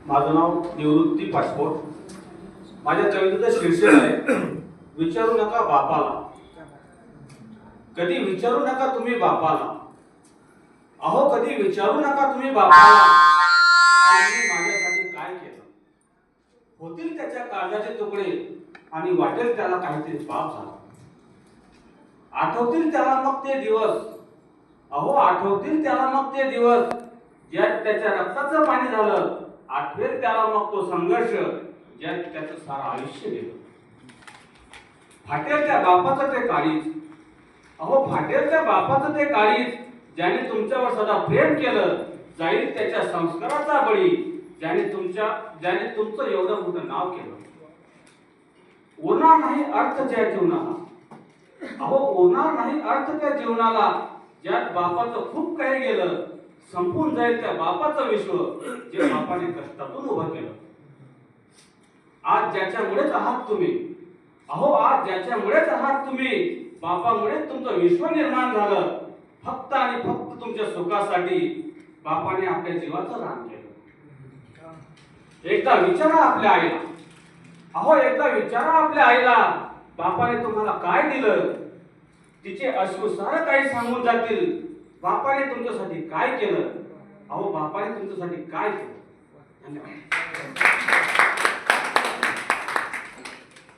माझं नाव निवृत्ती पासपोर्ट. माझ्या कवितेचं शीर्षक आहे विचारू नका बापाला. कधी विचारू नका तुम्ही बापाला. अहो कधी विचारू नका तुम्ही बापाला त्यांनी माझ्यासाठी काय केलं. होतील त्याच्या काळजाचे तुकडे आणि वाटेल त्याला काहीतरी पाप झाला. आठवतील त्याला मग ते दिवस. अहो आठवतील त्याला मग ते दिवस ज्यात त्याच्या रक्ताचं पाणी झालं. आठवेल त्याला मग तो संघर्ष ज्यात त्याचं सारं आयुष्य गेलं. फाटेल त्या बापाचं ते काळीज. अहो फाटेल त्या बापाचं ते काळीज ज्याने तुमच्यावर सदा प्रेम केलं. जाईल त्याच्या संस्काराचा बळी ज्याने तुमचं एवढं मोठं नाव केलं. उरणार नाही अर्थ त्या जीवनाला. अहो उरणार नाही अर्थ त्या जीवनाला ज्यात बापाचं खूप काही गेलं. संपून जाईल त्या बापाचं विश्व जे बापाने कष्टातून उभं केलं. आज ज्याच्यामुळेच आहात तुम्ही. अहो आज ज्याच्यामुळेच आहात तुम्ही. बापामुळेच तुमचं विश्व निर्माण झालं. फक्त आणि फक्त तुमच्या सुखासाठी बापाने आपल्या जीवाचं दान केलं. एकदा विचारा आपल्या आईला. अहो एकदा विचारा आपल्या आईला बापाने तुम्हाला काय दिलं. तिचे अश्रू सारं काही सांगून जातील. बापाने तुमच्यासाठी काय केलं. अहो बापाने तुमच्यासाठी काय केलं. धन्यवाद.